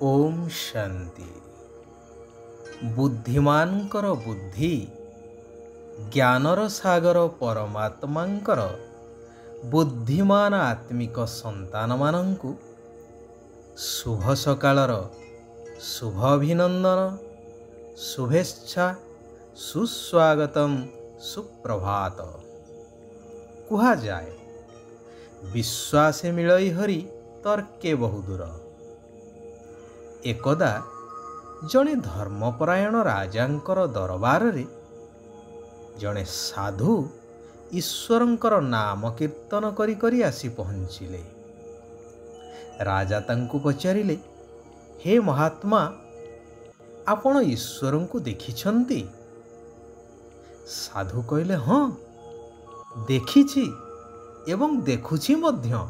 ओम शांति। बुद्धिमानकर बुद्धि ज्ञानर सागर परमात्मांकर बुद्धिमान आत्मिक संतान मानंकु शुभ सकाळर शुभ अभिनंदन शुभेच्छा सुस्वागतम सुप्रभात। कुहा जाए विश्वासे मिलई हरि तर्के बहुदूर। एकदा जड़े धर्मपरायण राजांकर दरबार रे जड़े साधु ईश्वरंकर नाम कीर्तन करी करी आसी पहुँचिले। राजा तांकु पचारिले, हे महात्मा, आपण ईश्वरंकु देखिछंती? साधु कहले, हाँ देखिछि एवं देखुछि मध्य।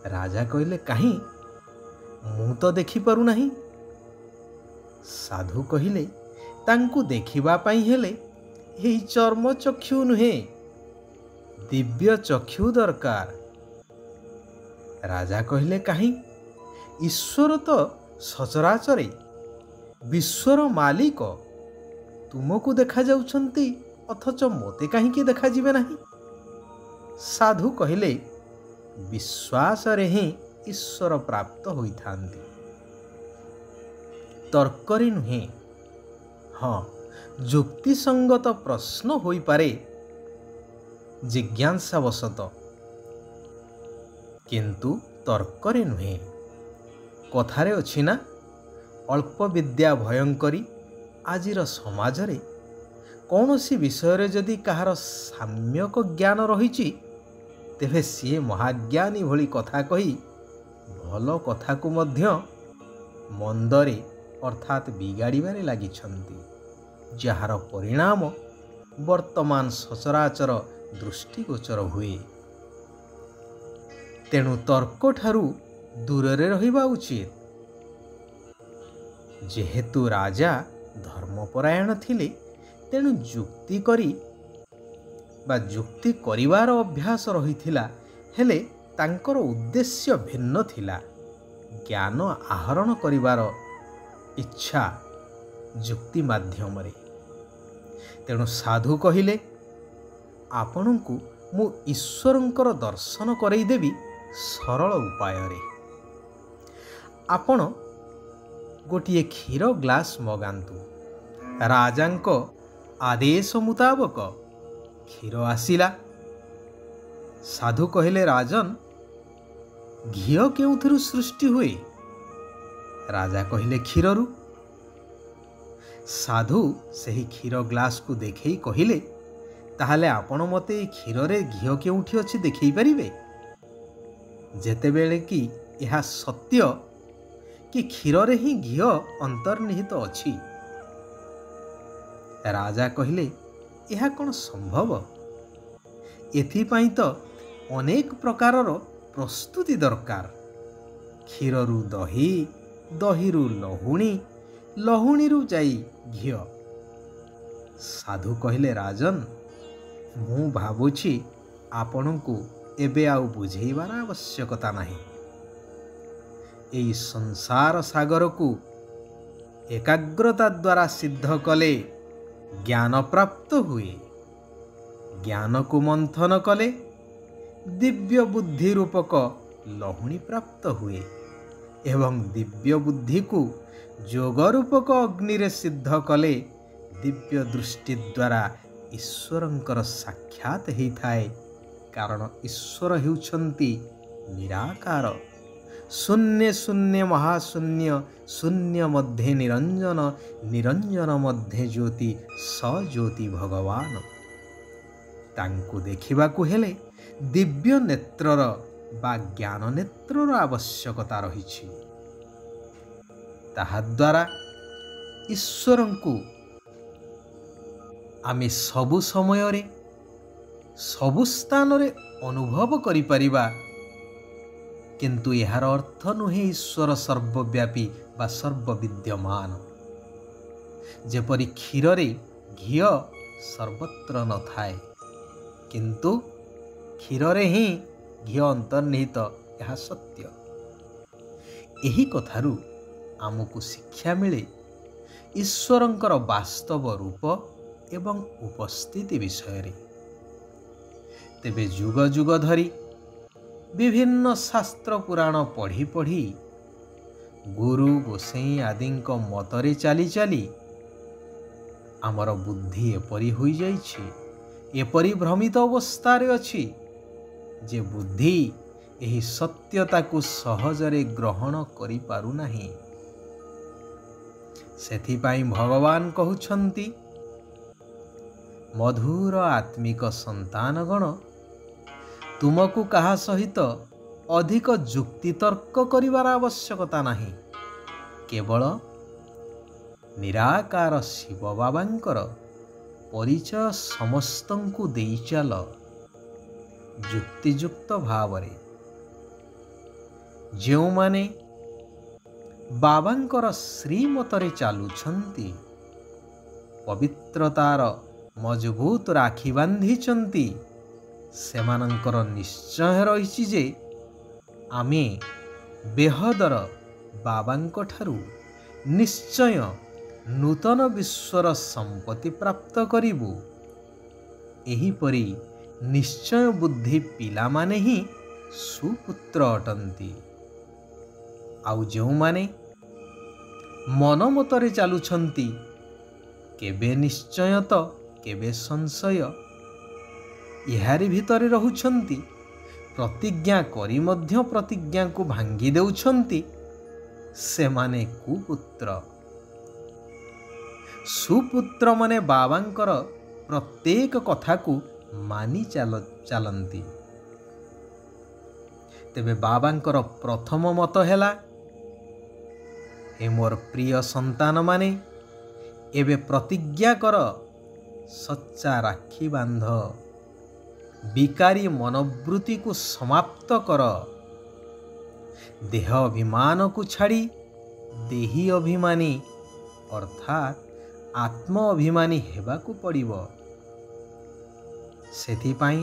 राजा कहले, काहीं मु तो देखि पारु नाही। साधु कहिले, तांकु देखिबा पई हेले एही चर्म चक्षु नुहे, दिव्य चक्षु दरकार। राजा कहले, काहीं? ईश्वर तो सचराचरे विश्वर मालिक, तुमको देखा जाउछंती अथच मोते काहींकी देखा जिबे नाही। साधु कहले, विश्वास रे ही ईश्वर प्राप्त होइथांती, तर्करे नुहे। हाँ, जुक्तिसंगत प्रश्न होई पारे जिज्ञासावशत, किंतु तर्करे नुहे। कथारे अछि ना, अल्प विद्या भयंकरी। आजिर समाज रे कौनसी विषय रे जदि कहार साम्यक ज्ञान रहिछि तेबे सीए महाज्ञानी भली कथा कही भल कथा को मध्य मंदरे अर्थात बिगाड़िबारे लागिछंती, जार परिणाम वर्तमान सचराचर दृष्टिगोचर हुए। तेणु तर्क ठारू दूरे रहिबा उचित। जेहेतु राजा धर्मपरायण थिले, तेणु जुक्ति करी बा जुक्ति करिवार अभ्यास रहिथिला, हेले तांकर उद्देश्य भिन्न थिला। ज्ञान आहरण करिवार इच्छा जुक्ति माध्यम रे। तेणु साधु कहिले, आपणଙ୍କୁ मु ईश्वरंकर दर्शन करई देबी सरल उपाय रे। आपण गोटिए क्षीर ग्लास मगांतु। राजांक आदेश मुताबक क्षीर आसिला। साधु कहले, राजन, घी केउथुरु सृष्टि हुए? राजा कहले, क्षीररु। साधु सही क्षीर ग्लास को देखई कहले, ताहले आपण मते क्षीर रे घी केउठी अछि देखई परिबे? जेतेबेले कि यह सत्य कि क्षीर रे ही घी अंतर्निहित अछि। राजा कहले, यह कौन संभव? एथिपाई तो अनेक प्रकारर प्रस्तुति दरकार। क्षीररु दही, दहीरु लहुणी, लहुणीरु जाई घी। साधु कहले, राजन, मु भाबुछि आपणଙ୍କୁ एबे आउ बुझेइबार आवश्यकता नाही। एई संसार सागर को एकाग्रता द्वारा सिद्ध कले ज्ञान प्राप्त हुए। ज्ञान को मंथन कले दिव्य बुद्धि रूपक लहुणी प्राप्त हुए, एवं दिव्य बुद्धि को जोग रूपक अग्नि रे सिद्ध कले दिव्य दृष्टि द्वारा ईश्वरंकर साक्षात हेई थाए। कारण ईश्वर हेउछंती निराकार, शून्य शून्य महाशून्य, शून्य मध्ये निरंजन, निरंजन मध्ये ज्योति, सज्योति भगवान। तांकु देखिबाकु हेले दिव्य नेत्रर बा ज्ञान नेत्रर आवश्यकता रहिछि। ताहा द्वारा ईश्वरंकु आमे सबु समय रे सबु स्थान रे अनुभव करि परिबा, किंतु यार अर्थ नुहे ईश्वर सर्वव्यापी बा सर्वविद्यमान। जेपरि क्षीर रे घी सर्वत्र न थाए, किंतु क्षीर रे ही घी अंतर्निहित, यह सत्य। ଏହି କଥାରୁ ଆମକୁ ଶିକ୍ଷା ମିଳେ ଈଶ୍ୱରଙ୍କର ବାସ୍ତବ ରୂପ ଏବଂ ଉପସ୍ଥିତି ବିଷୟରେ। ତେବେ ଯୁଗ ଯୁଗ ଧରି ବିଭିନ୍ନ ଶାସ୍ତ୍ର ପୁରାଣ ପଢ଼ି ପଢ଼ି ଗୁରୁ ଗୋସାଇଁ ଆଦିଙ୍କ ମତରେ ଚାଲି ଚାଲି ଆମର ବୁଦ୍ଧି ଏପରି ହୋଇଯାଇଛି, ଏପରି ଭ୍ରମିତ ଅବସ୍ଥାରେ ଅଛି ଯେ ବୁଦ୍ଧି ଏହି ସତ୍ୟତାକୁ ସହଜରେ ଗ୍ରହଣ କରିପାରୁନାହିଁ। ସେଥିପାଇଁ ଭଗବାନ କହୁଛନ୍ତି, ମଧୁର ଆତ୍ମିକ ସନ୍ତାନଗଣ, ତୁମକୁ କାହା ସହିତ ଅଧିକ ଯୁକ୍ତିତର୍କ କରିବାର ଆବଶ୍ୟକତା ନାହିଁ। କେବଳ ନିରାକାର ଶିବ ବାବାଙ୍କର ପରିଚୟ ସମସ୍ତଙ୍କୁ ଦେଇ ଚାଲ ଯୁକ୍ତିଯୁକ୍ତ ଭାବରେ। ଯେଉଁମାନେ ବାବାଙ୍କର ଶ୍ରୀମତରେ ଚାଲୁଛନ୍ତି, ପବିତ୍ରତାର ମଜବୁତ ରାକ୍ଷୀ ବାନ୍ଧିଛନ୍ତି, ସେମାନଙ୍କର ନିଶ୍ଚୟ ରହିଛି ଯେ ଆମେ ବେହଦର ବାବାଙ୍କ ଠାରୁ ନିଶ୍ଚୟ ନୂତନ ବିଶ୍ୱର ସମ୍ପତ୍ତି ପ୍ରାପ୍ତ କରିବୁ। ଏହିପରି ନିଶ୍ଚୟ ବୁଦ୍ଧି ପିଲାମାନେ ହିଁ ସୁପୁତ୍ର ଅଟନ୍ତି। ଆଉ ଯେଉଁମାନେ ମନ ମତରେ ଚାଲୁଛନ୍ତି, କେବେ ନିଶ୍ଚୟ ତ କେବେ ସଂଶୟ, ଏହାରି ଭିତରେ ରହୁଛନ୍ତି, ପ୍ରତିଜ୍ଞା କରି ମଧ୍ୟ ପ୍ରତିଜ୍ଞାକୁ ଭାଙ୍ଗି ଦେଉଛନ୍ତି, ସେମାନେ କୁପୁତ୍ର। ସୁପୁତ୍ରମାନେ ବାବାଙ୍କର ପ୍ରତ୍ୟେକ କଥାକୁ ମାନି ଚାଲନ୍ତି। ତେବେ ବାବାଙ୍କର ପ୍ରଥମ ମତ ହେଲା, ହେ ମୋର ପ୍ରିୟ ସନ୍ତାନମାନେ, ଏବେ ପ୍ରତିଜ୍ଞା କର, ସଚ୍ଚା ରାକ୍ଷୀ ବାନ୍ଧ, ବିକାରୀ ମନୋବୃତ୍ତିକୁ ସମାପ୍ତ କର, ଦେହ ଅଭିମାନକୁ ଛାଡ଼ି ଦେହୀ ଅଭିମାନୀ ଅର୍ଥାତ୍ ଆତ୍ମ ଅଭିମାନୀ ହେବାକୁ ପଡ଼ିବ। ସେଥିପାଇଁ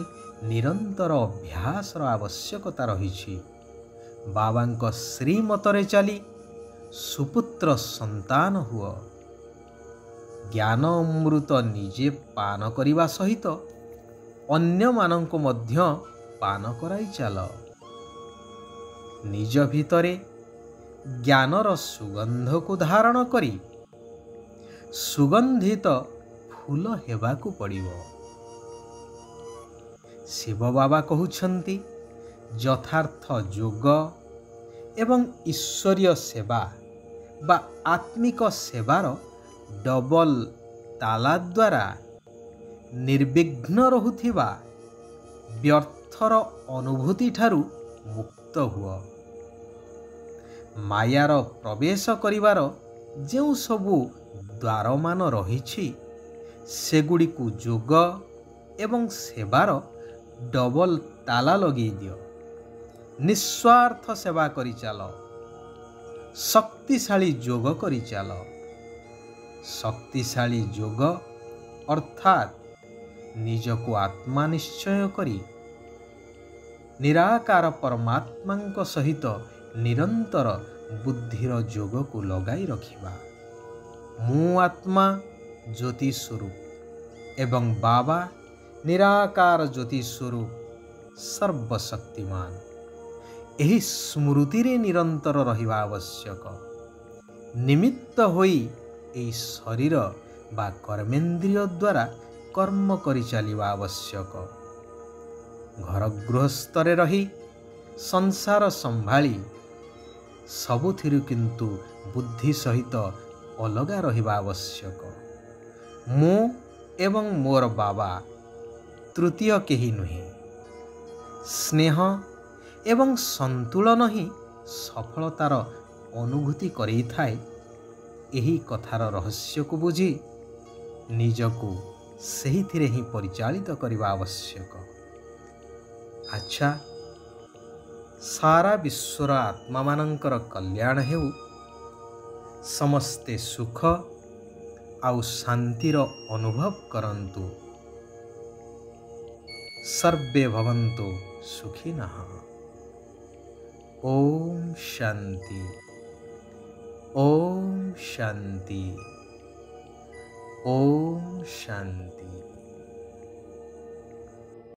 ନିରନ୍ତର ଅଭ୍ୟାସର ଆବଶ୍ୟକତା ରହିଛି। ବାବାଙ୍କ ଶ୍ରୀମତରେ ଚାଲି ସୁପୁତ୍ର ସନ୍ତାନ ହୁଅ। ଜ୍ଞାନ ଅମୃତ ନିଜେ ପାନ କରିବା ସହିତ ଅନ୍ୟମାନଙ୍କୁ ମଧ୍ୟ ପାନ କରାଇ ଚାଲ। ନିଜ ଭିତରେ ଜ୍ଞାନର ସୁଗନ୍ଧକୁ ଧାରଣ କରି ସୁଗନ୍ଧିତ ଫୁଲ ହେବାକୁ ପଡ଼ିବ। ଶିବ ବାବା କହୁଛନ୍ତି, ଯଥାର୍ଥ ଯୋଗ ଏବଂ ଈଶ୍ୱରୀୟ ସେବା ବା ଆତ୍ମିକ ସେବାର ଡବଲ ତାଲା ଦ୍ୱାରା ନିର୍ବିଘ୍ନ ରହୁଥିବା ବ୍ୟର୍ଥର ଅନୁଭୂତି ଠାରୁ ମୁକ୍ତ ହୁଅ। ମାୟାର ପ୍ରବେଶ କରିବାର ଯେଉଁ ସବୁ ଦ୍ୱାରମାନ ରହିଛି, ସେଗୁଡ଼ିକୁ ଯୋଗ ଏବଂ ସେବାର ଡବଲ ତାଲା ଲଗେଇ ଦିଅ। ନିଃସ୍ୱାର୍ଥ ସେବା କରିଚାଲ, ଶକ୍ତିଶାଳୀ ଯୋଗ କରିଚାଲ। ଶକ୍ତିଶାଳୀ ଯୋଗ ଅର୍ଥାତ୍ ନିଜକୁ ଆତ୍ମା ନିଶ୍ଚୟ କରି ନିରାକାର ପରମାତ୍ମାଙ୍କ ସହିତ ନିରନ୍ତର ବୁଦ୍ଧିର ଯୋଗକୁ ଲଗାଇ ରଖିବା। ମୁଁ ଆତ୍ମା ଜ୍ୟୋତି ସ୍ୱରୂପ ଏବଂ ବାବା ନିରାକାର ଜ୍ୟୋତି ସ୍ୱରୂପ ସର୍ବଶକ୍ତିମାନ। ଏହି ସ୍ମୃତିରେ ନିରନ୍ତର ରହିବା ଆବଶ୍ୟକ। ନିମିତ୍ତ ହୋଇ ଏହି ଶରୀର ବା କର୍ମେନ୍ଦ୍ରିୟ ଦ୍ୱାରା କର୍ମ କରିଚାଲିବା ଆବଶ୍ୟକ। ଘର ଗୃହସ୍ଥରେ ରହି ସଂସାର ସମ୍ଭାଳି ସବୁଥିରୁ କିନ୍ତୁ ବୁଦ୍ଧି ସହିତ ଅଲଗା ରହିବା ଆବଶ୍ୟକ। ମୁଁ ଏବଂ ମୋର ବାବା ତୃତୀୟ କେହି ନୁହେଁ। ସ୍ନେହ ଏବଂ ସନ୍ତୁଳନ ହିଁ ସଫଳତାର ଅନୁଭୂତି କରେଇଥାଏ। ଏହି କଥାର ରହସ୍ୟକୁ ବୁଝି ନିଜକୁ ସେହିଥିରେ ହିଁ ପରିଚାଳିତ କରିବା ଆବଶ୍ୟକ। ଆଚ୍ଛା, ସାରା ବିଶ୍ୱର ଆତ୍ମାମାନଙ୍କର କଲ୍ୟାଣ ହେଉ। ସମସ୍ତେ ସୁଖ ଆଉ ଶାନ୍ତିର ଅନୁଭବ କରନ୍ତୁ। ସର୍ବେ ଭବନ୍ତୁ ସୁଖିନଃ। ଓମ୍ ଶାନ୍ତି। ओम शांति। ओम शांति।